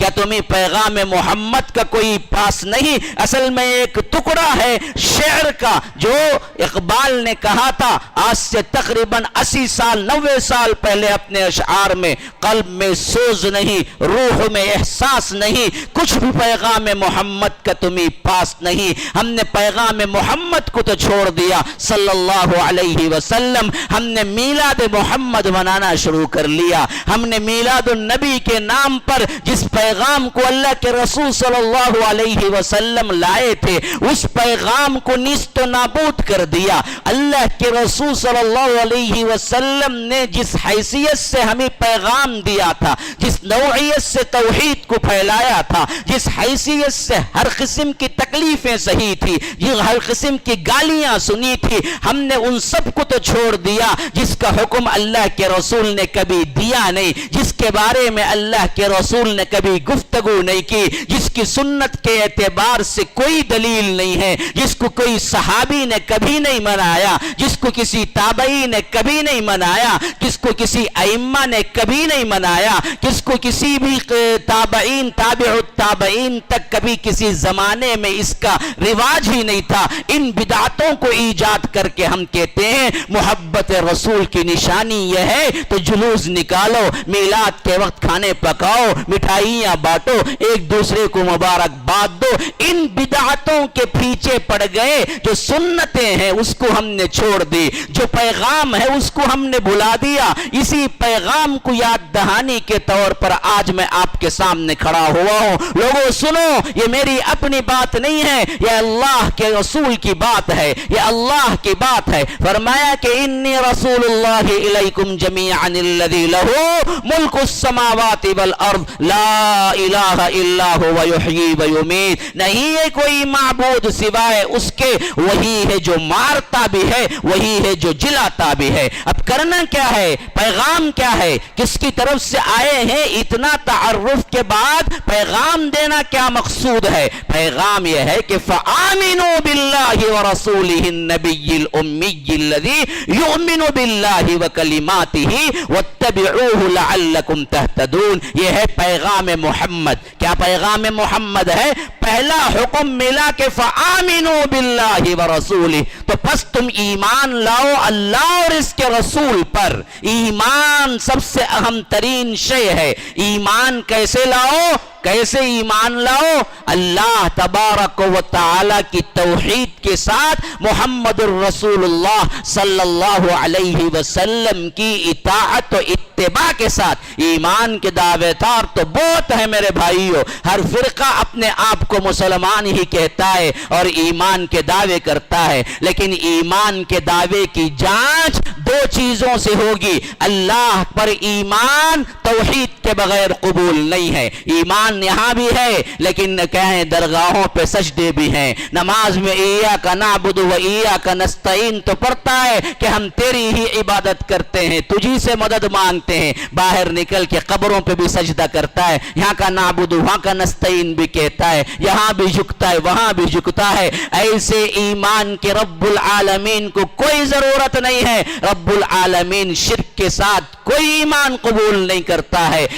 کیا تمہیں پیغام محمد کا کوئی پاس نہیں؟ اصل میں ایک ٹکڑا ہے شعر کا جو اقبال نے کہا تھا آج سے تقریباً 80 سال 90 سال پہلے اپنے اشعار میں، قلب میں سوز نہیں، روح میں احساس نہیں، کچھ بھی پیغام محمد کا تمہیں پاس نہیں۔ ہم نے پیغام محمد کو تو چھوڑ دیا صلی اللہ علیہ وسلم، ہم نے میلاد محمد منانا شروع کر لیا۔ ہم نے میلاد النبی کے نام پر جس پیغام کو اللہ کے رسول صلی اللہ علیہ وسلم لائے تھے اس پیغام کو نیست و نابود کر دیا۔ اللہ کے رسول صلی اللہ علیہ وسلم نے جس حیثیت سے ہمیں پیغام دیا تھا، جس نوعیت سے توحید کو پھیلایا تھا، جس حیثیت سے ہر قسم کی تکلیفیں سہی تھی، ہر قسم کی گالیاں سنی تھی، ہم نے ان سب کو تو چھوڑ دیا جس کا حکم اللہ کے رسول نے کبھی دیا نہیں، جس کے بارے میں اللہ کے رسول نے کبھی گفتگو نہیں کی، جس کی سنت کے اعتبار سے کوئی دلیل نہیں ہے، جس کو کوئی صحابی نے کبھی نہیں منایا، جس کو کسی تابعی نے کبھی نہیں منایا، جس کو کسی ائمہ نے کبھی نہیں منایا، جس کو کسی بھی تابعین تابع التابعین تک کبھی کسی زمانے میں اس کا رواج ہی نہیں تھا۔ ان بدعتوں کو ایجاد کر کے ہم کہتے ہیں محبت رسول کی نشانی یہ ہے تو جلوس نکالو، میلاد کے وقت کھانے پکاؤ، مٹھائیاں بانٹو، ایک دوسرے کو مبارکباد دو۔ ان بدعتوں کے پیچھے پڑ گئے، جو سنتیں ہیں اس کو ہم نے چھوڑ دی، جو پیغام ہے اس کو ہم نے بھلا دیا۔ اسی پیغام کو یاد دہانی کے طور پر آج میں آپ کے سامنے کھڑا ہوا ہوں۔ لوگوں سنو، یہ میری اپنی بات نہیں ہے، یہ اللہ کے رسول کی بات ہے، یہ اللہ کی بات ہے۔ فرمایا کہ انی رسول اللہ الیکم جمیعا الذی لہ ملک السماوات والارض لا الہ الا هو یحیی و یمیت، نہیں ہے کوئی معبود سوائے اس کے، وہی ہے جو مارتا بھی ہے، وہی ہے جو جلاتا بھی ہے۔ اب کرنا کیا ہے؟ پیغام کیا ہے؟ کس کی طرف سے آئے ہیں؟ اتنا تعارف کے بعد پیغام دینا کیا مقصود ہے؟ پیغام یہ ہے کہ فآمنوا باللہ ورسولہ النبی الامی الذی یؤمن باللہ وکلماتہ واتبعوہ لعلکم تہتدون۔ یہ ہے پیغام محمد۔ کیا پیغام محمد ہے؟ پہلا حکم ملا کہ فآمنوا باللہ ورسولہ، تو پس تم ایمان لاؤ اللہ اور اس کے رسول پر۔ ایمان سب سے اہم ترین شے ہے۔ ایمان کیسے لاؤ؟ کیسے ایمان لاؤ؟ اللہ تبارک و تعالی کی توحید کے ساتھ محمد الرسول اللہ صلی اللہ علیہ وسلم کی اطاعت و اتباع کے ساتھ۔ ایمان کے دعوے دار تو بہت ہے میرے بھائیوں، ہر فرقہ اپنے آپ کو مسلمان ہی کہتا ہے اور ایمان کے دعوے کرتا ہے، لیکن ایمان کے دعوے کی جانچ دو چیزوں سے ہوگی۔ اللہ پر ایمان توحید کے بغیر قبول نہیں ہے۔ ایمان یہاں بھی ہے لیکن کہیں درگاہوں پہ سجدے بھی ہیں، نماز میں ایاک نعبد و ایاک نستعین تو پڑھتا ہے کہ ہم تیری ہی عبادت کرتے ہیں، تجھی سے مدد مانگتے ہیں، باہر نکل کے قبروں پہ بھی سجدہ کرتا ہے، یہاں کا نعبد وہاں کا نستعین بھی کہتا ہے، یہاں بھی جھکتا ہے وہاں بھی جھکتا ہے۔ ایسے ایمان کے رب العالمین کو کوئی ضرورت نہیں ہے۔ رب العالمین شرک کے ساتھ کوئی ایمان قبول نہیں کرتا ہے۔